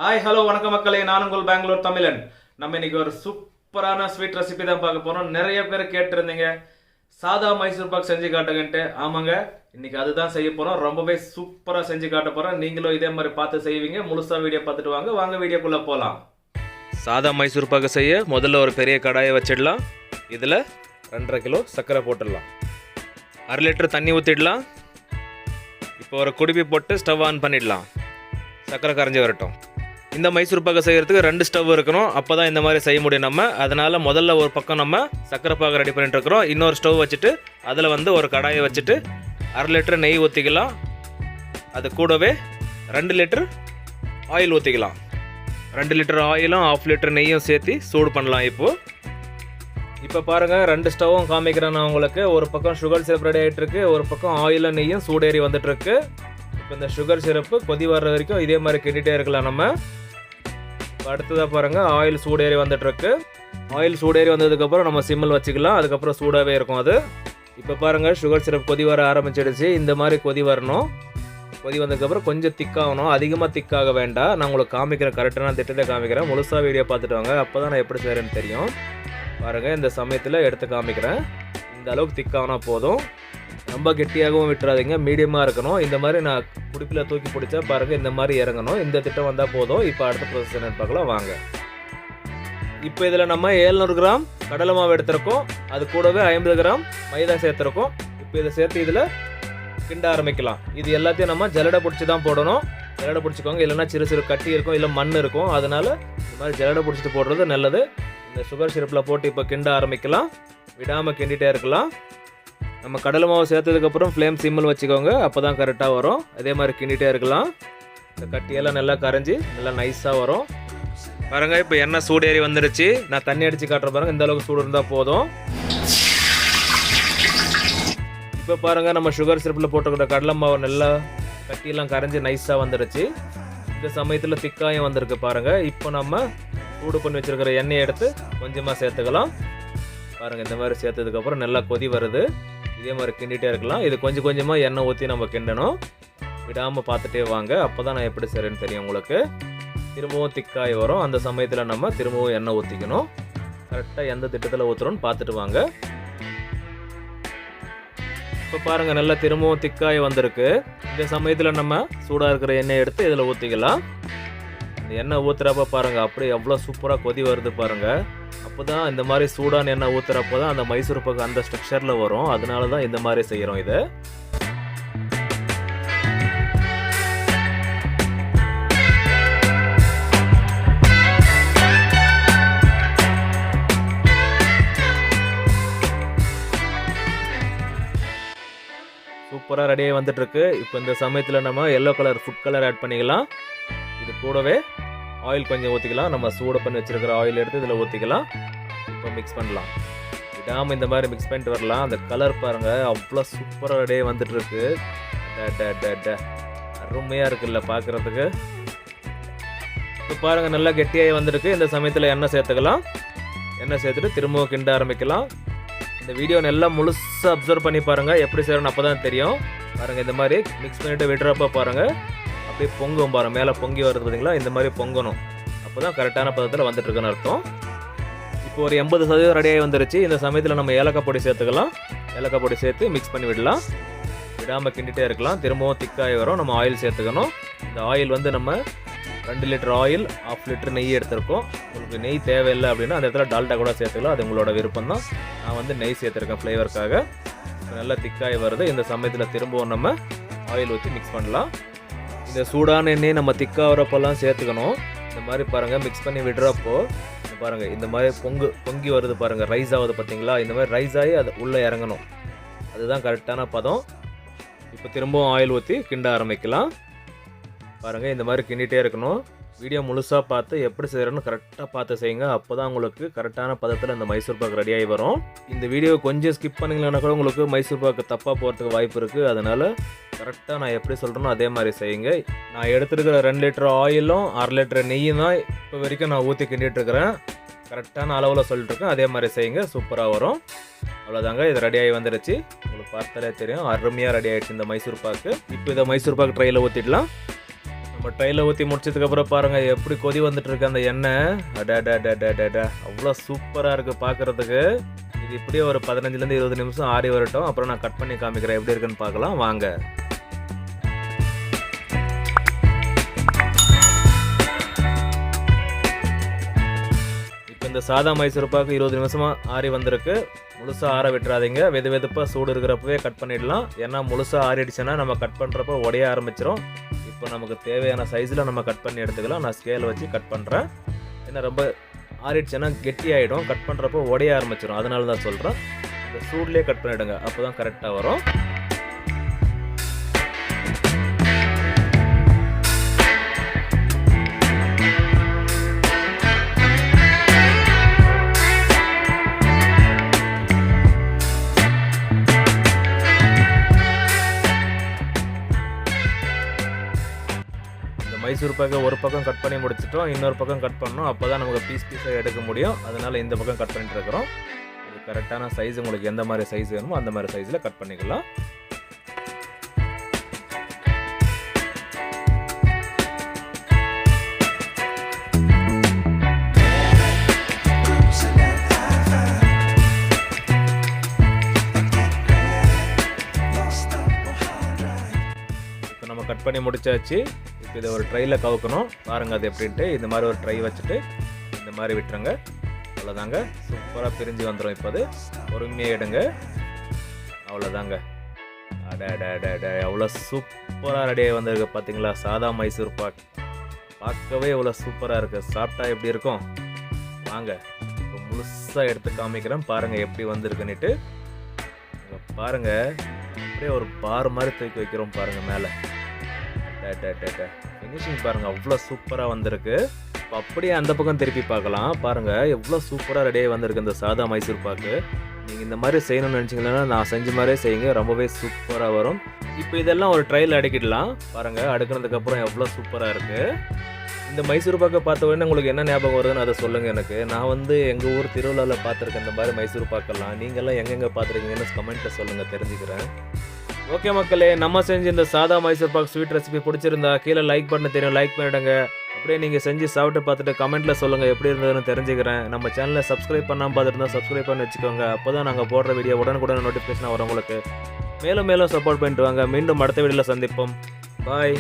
Hi hello வணக்கம் மக்களே, நான் உங்கள் பெங்களூர் தமிழன். நம்ம இன்னைக்கு ஒரு சூப்பரான ஸ்வீட் ரெசிபி தான் பார்க்க போறோம். நிறைய பேர் கேட்டிருந்தீங்க சாதா மைசூர் பாக் செஞ்சு காட்டுங்கன்ட்டு. ஆமாங்க, இன்னைக்கு அதுதான் செய்ய போறோம். ரொம்பவே சூப்பரா செஞ்சு காட்ட போறோம். நீங்களும் இதே மாதிரி பார்த்து செய்வீங்க. முழுசா வீடியோ பார்த்துட்டு வாங்க வீடியோக்குள்ள போலாம். சாதா மைசூர் பாக்கு செய்ய முதல்ல ஒரு பெரிய கடாயை வச்சிடலாம். இதில் 2.5 கிலோ சர்க்கரை போட்டுடலாம். 1/2 லிட்டர் தண்ணி ஊற்றிடலாம். இப்போ ஒரு குடுப்பி போட்டு ஸ்டவ் ஆன் பண்ணிடலாம். சர்க்கரை கரைஞ்சி வரட்டும். இந்த மைசூர் பாக்கு செய்கிறதுக்கு 2 ஸ்டவ் இருக்கணும். அப்போ தான் இந்த மாதிரி செய்ய முடியும் நம்ம. அதனால் முதல்ல ஒரு பக்கம் நம்ம சர்க்கரை பாக்கு ரெடி பண்ணிட்டு இருக்கிறோம். இன்னொரு ஸ்டவ் வச்சுட்டு அதில் ஒரு கடாயை வச்சுட்டு 1/2 லிட்டர் நெய் ஊற்றிக்கலாம். அது கூடவே 2 லிட்டர் ஆயில் ஊற்றிக்கலாம். 2 லிட்டர் ஆயிலும் 1/2 லிட்டர் நெய்யும் சேர்த்து சூடு பண்ணலாம். இப்போ பாருங்கள், 2 ஸ்டவ்வும் காமிக்கிறேன் நான் உங்களுக்கு. ஒரு பக்கம் சுகர் சிரப் ரெடி ஆகிட்டு இருக்கு, ஒரு பக்கம் ஆயிலும் நெய்யும் சூடேறி வந்துட்டுருக்கு. இப்போ இந்த சுகர் சிரப்பு கொதி வர்ற வரைக்கும் இதே மாதிரி கிண்டிகிட்டே இருக்கலாம் நம்ம. அடுத்ததாக பாருங்கள், ஆயில் சூடேறி வந்துட்டுருக்கு. ஆயில் சூடேறி வந்ததுக்கப்புறம் நம்ம சிம்மில் வச்சுக்கலாம். அதுக்கப்புறம் சூடாகவே இருக்கும் அது. இப்போ பாருங்கள், சுகர் சிரப் கொதி வர ஆரம்பிச்சிடுச்சு. இந்த மாதிரி கொதி வரணும். கொதி வந்ததுக்கப்புறம் கொஞ்சம் திக்காகணும். அதிகமாக திக்காக வேண்டாம். நான் உங்களுக்கு காமிக்கிறேன், கரெக்டான திட்டத்தை காமிக்கிறேன். முழுசாக வீடியோ பார்த்துட்டு வாங்க, அப்போ தான் நான் எப்படி செய்கிறேன்னு தெரியும். பாருங்கள், இந்த சமயத்தில் எடுத்து காமிக்கிறேன். இந்த அளவுக்கு திக்காகனா போதும். ரொம்ப கெட்டியாகவும் விட்டுறாதீங்க, மீடியமாக இருக்கணும். இந்த மாதிரி நான் குடிப்பில் தூக்கி பிடிச்சா பாருங்கள், இந்த மாதிரி இறங்கணும். இந்த திட்டம் வந்தால் போதும். இப்போ அடுத்த ப்ரொசஸ் என்னன்னு பார்க்கலாம் வாங்க. இப்போ இதில் நம்ம 700 கிராம் கடலை மாவு எடுத்திருக்கோம். அது கூடவே 50 கிராம் மைதா சேர்த்துருக்கோம். இப்போ இதை சேர்த்து இதில் கிண்ட ஆரம்பிக்கலாம். இது எல்லாத்தையும் நம்ம ஜல்லடை பிடிச்சி தான் போடணும். ஜல்லடை பிடிச்சிக்கோங்க, இல்லைன்னா சிறு கட்டி இருக்கும், இல்லை மண் இருக்கும். அதனால் இந்த மாதிரி ஜல்லடை பிடிச்சிட்டு போடுறது நல்லது. இந்த சுகர் சிரப்பில் போட்டு இப்போ கிண்ட ஆரம்பிக்கலாம். விடாமல் கிண்டிகிட்டே இருக்கலாம். நம்ம கடலை மாவு சேர்த்ததுக்கப்புறம் ஃப்ளேம் சிம்மில் வச்சுக்கோங்க, அப்போ தான் கரெக்டாக வரும். அதே மாதிரி கிண்டிகிட்டே இருக்கலாம். இந்த கட்டியெல்லாம் நல்லா கரைஞ்சி நல்லா நைஸாக வரும். பாருங்கள், இப்போ எண்ணெய் சூடேறி வந்துடுச்சு. நான் தண்ணி அடித்து காட்டுற பாருங்கள், இந்த அளவுக்கு சூடு இருந்தால் போதும். இப்போ பாருங்கள், நம்ம சுகர் சிரப்பில் போட்டுக்கிட்ட கடலை மாவு நல்லா கட்டியெல்லாம் கரைஞ்சி நைஸாக வந்துடுச்சு. இந்த சமயத்தில் திக்காயம் வந்திருக்கு பாருங்கள். இப்போ நம்ம சூடு பண்ணி வச்சுருக்கிற எண்ணெயை எடுத்து கொஞ்சமாக சேர்த்துக்கலாம். பாருங்கள், இந்த மாதிரி சேர்த்ததுக்கப்புறம் நல்லா கொதி வருது. இதே மாதிரி கிண்டிகிட்டே இருக்கலாம். இது கொஞ்சம் கொஞ்சமாக எண்ணெய் ஊற்றி நம்ம கிண்டணும். விடாமல் பார்த்துட்டே வாங்க, அப்போ தான் நான் எப்படி செய்கிறேன்னு தெரியும் உங்களுக்கு. திரும்பவும் திக்காய் வரும். அந்த சமயத்தில் நம்ம திரும்பவும் எண்ணெய் ஊற்றிக்கணும். கரெக்டாக எந்த திட்டத்தில் ஊற்றுறோன்னு பார்த்துட்டு வாங்க. இப்போ பாருங்கள், நல்லா திரும்பவும் திக்காய் வந்திருக்கு. இந்த சமயத்தில் நம்ம சூடாக இருக்கிற எண்ணெயை எடுத்து இதில் ஊற்றிக்கலாம். இந்த எண்ணெய் ஊற்றுறப்ப பாருங்கள், அப்படியே எவ்வளோ சூப்பராக கொதி வருது பாருங்கள். அப்போ தான் இந்த மாதிரி சூடான எண்ணெய் ஊற்றுறப்போ தான் அந்த மைசூர் பாக்கு அந்த ஸ்ட்ரக்சரில் வரும். அதனால தான் இந்த மாதிரி செய்கிறோம் இதை. சூப்பராக ரெடியாக வந்துட்டுருக்கு. இப்போ இந்த சமயத்தில் நம்ம yellow colour food colour add பண்ணிக்கலாம். இது கூடவே ஆயில் கொஞ்சம் ஊற்றிக்கலாம். நம்ம சூடு பண்ணி வச்சுருக்கிற ஆயில் எடுத்து இதில் ஊற்றிக்கலாம். இப்போ மிக்ஸ் பண்ணலாம். விடாமல் இந்த மாதிரி மிக்ஸ் பண்ணிட்டு வரலாம். அந்த கலர் பாருங்கள், அவ்வளோ சூப்பராக ரெடியாக வந்துட்டுருக்கு. அருமையாக இருக்குல்ல பார்க்குறதுக்கு. இப்போ பாருங்கள், நல்லா கெட்டியாகி வந்துருக்கு. இந்த சமயத்தில் எண்ணெய் சேர்த்துக்கலாம். எண்ணெய் சேர்த்துட்டு திரும்பவும் கிண்ட ஆரம்பிக்கலாம். இந்த வீடியோ நல்லா முழுசாக அப்சர்வ் பண்ணி பாருங்கள், எப்படி செய்யணும்னு அப்போ தான் தெரியும். பாருங்கள், இந்த மாதிரி மிக்ஸ் பண்ணிவிட்டு விடுறப்ப பாருங்கள், அப்படியே பொங்கும் பாருங்கள். மேலே பொங்கி வருது பார்த்தீங்களா, இந்த மாதிரி பொங்கணும். அப்போ தான் கரெக்டான பதத்தில் வந்துட்டுருக்குன்னு அர்த்தம். இப்போ ஒரு 80% ரெடியாகி வந்துருச்சு. இந்த சமயத்தில் நம்ம ஏலக்காய் பொடி சேர்த்துக்கலாம். ஏலக்காய் பொடி சேர்த்து மிக்ஸ் பண்ணி விடலாம். விடாமல் கிண்டிகிட்டே இருக்கலாம். திரும்பவும் திக்காகி வரும். நம்ம ஆயில் சேர்த்துக்கணும். இந்த ஆயில் நம்ம 2 லிட்டர் ஆயில், 1/2 லிட்டர் நெய் எடுத்திருக்கோம். உங்களுக்கு நெய் தேவையில்லை அப்படின்னா அந்த இடத்துல டால்டா கூட சேர்த்துக்கலாம். அது உங்களோட விருப்பம் தான். நான் நெய் சேர்த்துருக்கேன் ஃப்ளேவருக்காக. நல்லா திக்காகி வருது. இந்த சமயத்தில் திரும்பவும் நம்ம ஆயில் ஊற்றி மிக்ஸ் பண்ணலாம். இந்த சூடான எண்ணெயை நம்ம திக்காகிறப்பெல்லாம் சேர்த்துக்கணும். இந்த மாதிரி பாருங்கள், மிக்ஸ் பண்ணி விடுறப்போ பாருங்கள், இந்த மாதிரி பொங்கி வருது பாருங்கள், ரைஸ் ஆகுது பார்த்தீங்களா. இந்த மாதிரி ரைஸ் ஆகி அது உள்ளே இறங்கணும். அதுதான் கரெக்டான பதம். இப்போ திரும்பவும் ஆயில் ஊற்றி கிண்ட ஆரம்பிக்கலாம். பாருங்கள், இந்த மாதிரி கிண்டிகிட்டே இருக்கணும். வீடியோ முழுசாக பார்த்து எப்படி செய்கிறேன்னு கரெக்டாக பார்த்து செய்யுங்க. அப்போ தான் உங்களுக்கு கரெக்டான பதத்தில் இந்த மைசூர் பாக்கு ரெடியாகி வரும். இந்த வீடியோ கொஞ்சம் ஸ்கிப் பண்ணிங்கன்னா கூட உங்களுக்கு மைசூர் பாக்கு தப்பாக போகிறதுக்கு வாய்ப்பு இருக்குது. அதனால் கரெக்டாக நான் எப்படி சொல்கிறேனோ அதே மாதிரி செய்யுங்க. நான் எடுத்துருக்கிற 2 லிட்டர் ஆயிலும் 1/2 லிட்டர் நெய்யும் தான் இப்போ வரைக்கும் நான் ஊற்றி கிண்டிகிட்ருக்கிறேன். கரெக்டான அளவில் சொல்லிட்டுருக்கேன். அதே மாதிரி செய்யுங்க, சூப்பராக வரும். அவ்வளோதாங்க, இது ரெடியாகி வந்துடுச்சு. உங்களுக்கு பார்த்தாலே தெரியும், அருமையாக ரெடி ஆகிடுச்சு இந்த மைசூர் பாக்கு. இப்போ இதை மைசூர் பாக்கு ட்ரையில் ஊற்றிடலாம். நம்ம ட்ரையில் ஊற்றி முடிச்சதுக்கப்புறம் பாருங்கள் எப்படி கொதி வந்துட்டு இருக்கு அந்த எண்ணெய். அடா அவ்வளோ சூப்பராக இருக்குது பார்க்குறதுக்கு. இது இப்படியே ஒரு 15லேருந்து 20 நிமிஷம் ஆறி வரட்டும். அப்புறம் நான் கட் பண்ணி காமிக்கிறேன் எப்படி இருக்குன்னு பார்க்கலாம் வாங்க. இப்போ இந்த சாதா மைசூர் பாக்கு 20 நிமிஷமாக ஆறி வந்திருக்கு. முழுசாக ஆற விட்டுறாதீங்க. வெதுப்பாக சூடு இருக்கிறப்பவே கட் பண்ணிடலாம். ஏன்னா முழுசாக ஆறிடுச்சுன்னா நம்ம கட் பண்ணுறப்போ உடைய ஆரம்பிச்சிடும். இப்போ நமக்கு தேவையான சைஸில் நம்ம கட் பண்ணி எடுத்துக்கலாம். நான் ஸ்கேல் வச்சு கட் பண்ணுறேன். ஏன்னா ரொம்ப ஆறிடுச்சுன்னா கெட்டி ஆகிடும். கட் பண்ணுறப்போ உடைய ஆரம்பிச்சிடும். அதனால தான் சொல்கிறேன். இந்த சூட்லேயே கட் பண்ணிவிடுங்க. அப்போ தான் கரெக்டாக வரும். மைசூர் பாக்கை ஒரு பக்கம் கட் பண்ணி முடிச்சிட்டோம். இன்னொரு பக்கம் கட் பண்ணோம். அப்போ தான் நமக்கு பீஸாக எடுக்க முடியும். அதனால் இந்த பக்கம் கட் பண்ணிட்டு இருக்கிறோம். இது கரெக்டான சைஸ் உங்களுக்கு எந்த மாதிரி சைஸ் வேணுமோ அந்த மாதிரி சைஸில் கட் பண்ணிக்கலாம். இப்போ நம்ம கட் பண்ணி முடிச்சாச்சு. இதை ஒரு ட்ரையில் கவுக்கணும். பாருங்கள் அது எப்படின்ட்டு. இந்த மாதிரி ஒரு ட்ரை வச்சுட்டு இந்த மாதிரி விட்டுருங்க. அவ்வளோதாங்க. சூப்பராக பிரிஞ்சு வந்துடும். இப்போ அது பொறுமையாக எடுங்க. அவ்வளோதாங்க. அட எவ்வளோ சூப்பராக ரெடியாக வந்திருக்கு பார்த்தீங்களா சாதா மைசூர் பாக். பார்க்கவே எவ்வளோ சூப்பராக இருக்குது. சாப்பிட்டா எப்படி இருக்கும் வாங்க இப்போ முழுசாக எடுத்து காமிக்கிறேன். பாருங்கள் எப்படி வந்திருக்குன்னுட்டு. பாருங்கள் அப்படியே ஒரு பார் மாதிரி தூக்கி வைக்கிறோம் பாருங்கள் மேலே. ஃபினிஷிங் பாருங்கள் அவ்வளோ சூப்பராக வந்திருக்கு. இப்போ அப்படியே அந்த பக்கம் திருப்பி பார்க்கலாம். பாருங்கள் எவ்வளோ சூப்பராக ரெடியாக வந்திருக்கு இந்த சாதா மைசூர் பாக்கு. நீங்கள் இந்த மாதிரி செய்யணும்னு நினச்சிங்கன்னா நான் செஞ்ச மாதிரியே செய்யுங்க. ரொம்பவே சூப்பராக வரும். இப்போ இதெல்லாம் ஒரு ட்ரையில் அடுக்கிடலாம். பாருங்கள் அடுக்கினதுக்கப்புறம் எவ்வளோ சூப்பராக இருக்குது. இந்த மைசூர் பாக்கை பார்த்த உடனே உங்களுக்கு என்ன ஞாபகம் வருதுன்னு அதை சொல்லுங்கள் எனக்கு. நான் எங்கள் ஊர் திருவிழாவில் பார்த்துருக்கேன் இந்த மாதிரி மைசூர் பாக்கெல்லாம். நீங்கள்லாம் எங்கெங்கே பார்த்துருக்கீங்கன்னு கமெண்ட்டில் சொல்லுங்கள், தெரிஞ்சுக்கிறேன். ஓகே மக்களே, நம்ம செஞ்சு இந்த சாதா மைசூர் பாக் ஸ்வீட் ரெசிபி பிடிச்சிருந்தா கீழே லைக் பண்ண தெரியும், லைக் பண்ணிவிடுங்க. அப்படியே நீங்கள் செஞ்சு சாப்பிட்டு பார்த்துட்டு கமெண்ட்டில் சொல்லுங்கள் எப்படி இருந்ததுன்னு தெரிஞ்சுக்கிறேன். நம்ம சேனலை சப்ஸ்கிரைப் பண்ணாமல் பார்த்துட்டு சப்ஸ்கிரைப் பண்ணி வச்சுக்கோங்க. அப்போ தான் நாங்கள் போடுற வீடியோ உடனுக்குடன் நோட்டிஃபிகேஷன் வரும் உங்களுக்கு. மேலும் சப்போர்ட் பண்ணிட்டு வாங்க. மீண்டும் அடுத்த வீடியோவில் சந்திப்போம். பாய்.